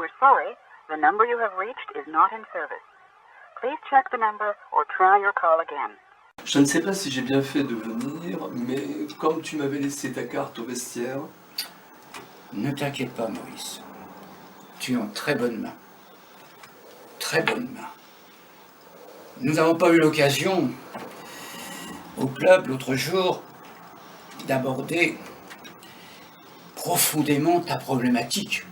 We're sorry, the number you have reached is not in service. Please check the number or try your call again. Je ne sais pas si j'ai bien fait de venir, mais comme tu m'avais laissé ta carte au vestiaire... Ne t'inquiète pas, Maurice. Tu es en très bonne main. Très bonne main. Nous n'avons pas eu l'occasion, au club l'autre jour, d'aborder profondément ta problématique.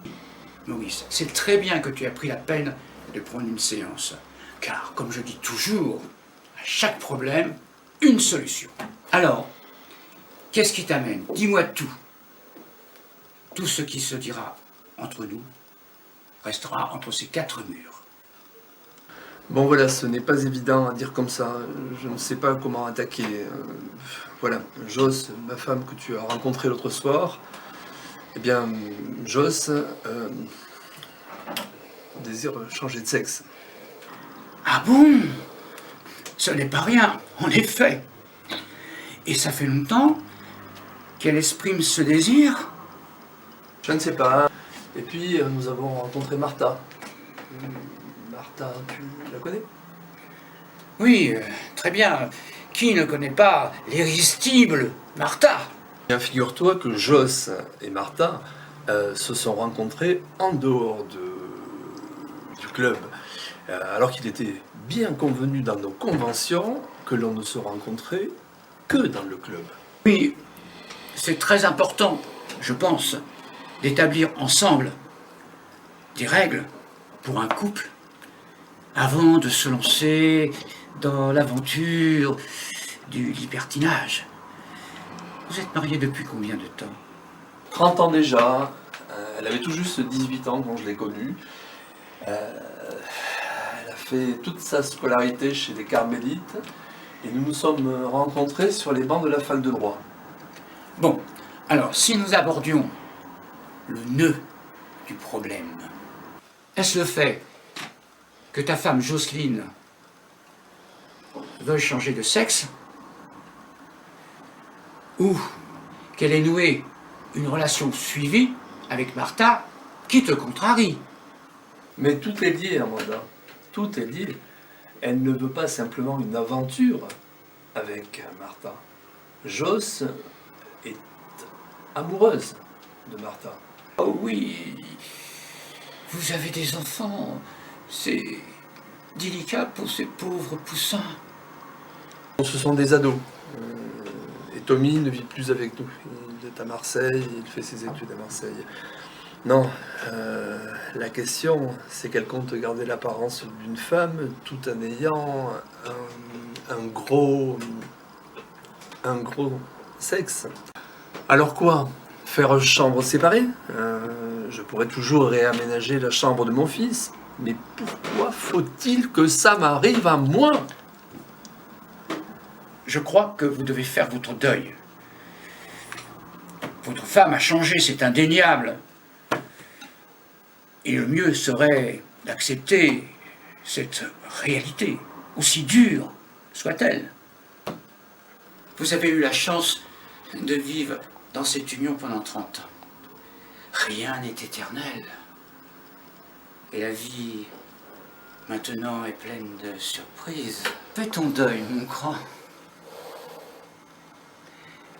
Maurice, c'est très bien que tu aies pris la peine de prendre une séance. Car, comme je dis toujours, à chaque problème, une solution. Alors, qu'est-ce qui t'amène? Dis-moi tout. Tout ce qui se dira entre nous restera entre ces quatre murs. Bon voilà, ce n'est pas évident à dire comme ça, je ne sais pas comment attaquer. Voilà, Joss, ma femme que tu as rencontrée l'autre soir, eh bien, Joss désire changer de sexe. Ah bon? Ce n'est pas rien, en effet. Et ça fait longtemps qu'elle exprime ce désir? Je ne sais pas. Et puis, nous avons rencontré Martha. Martha, tu la connais? Oui, très bien. Qui ne connaît pas l'irrésistible Martha? Bien, figure-toi que Joss et Martha se sont rencontrés en dehors du club. Alors qu'il était bien convenu dans nos conventions que l'on ne se rencontrait que dans le club. Oui, c'est très important, je pense, d'établir ensemble des règles pour un couple avant de se lancer dans l'aventure du libertinage. Vous êtes mariés depuis combien de temps? 30 ans déjà, elle avait tout juste 18 ans quand je l'ai connue. Elle a fait toute sa scolarité chez les Carmélites et nous nous sommes rencontrés sur les bancs de la fac de droit. Bon, alors si nous abordions le nœud du problème, est-ce le fait que ta femme Jocelyne veuille changer de sexe ou qu'elle ait noué une relation suivie avec Martha qui te contrarie? Mais tout est lié, Amanda. Tout est lié. Elle ne veut pas simplement une aventure avec Martha. Joss est amoureuse de Martha. Oh oui, vous avez des enfants, c'est délicat pour ces pauvres poussins. Ce sont des ados. Et Tommy ne vit plus avec nous. Il est à Marseille, il fait ses études à Marseille. Non, la question, c'est qu'elle compte garder l'apparence d'une femme tout en ayant un gros sexe. Alors quoi? Faire chambre séparée? Je pourrais toujours réaménager la chambre de mon fils. Mais pourquoi faut-il que ça m'arrive à moi? Je crois que vous devez faire votre deuil. Votre femme a changé, c'est indéniable. Et le mieux serait d'accepter cette réalité, aussi dure soit-elle. Vous avez eu la chance de vivre dans cette union pendant 30 ans. Rien n'est éternel. Et la vie, maintenant, est pleine de surprises. Fais ton deuil, mon grand.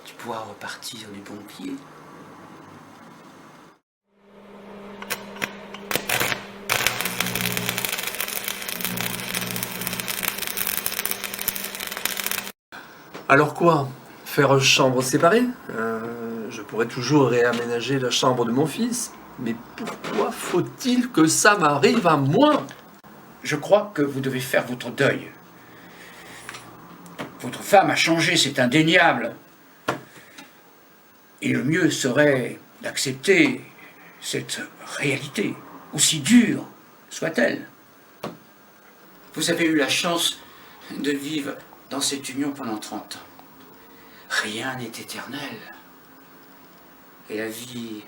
Tu pourras repartir du bon pied. Alors quoi? Faire chambre séparée? Je pourrais toujours réaménager la chambre de mon fils. Mais pourquoi faut-il que ça m'arrive à moi? Je crois que vous devez faire votre deuil. Votre femme a changé, c'est indéniable. Et le mieux serait d'accepter cette réalité, aussi dure soit-elle. Vous avez eu la chance de vivre dans cette union pendant 30 ans. Rien n'est éternel. Et la vie,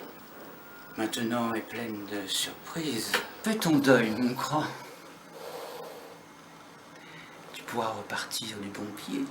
maintenant, est pleine de surprises. Fais ton deuil, mon grand. Tu pourras repartir du bon pied.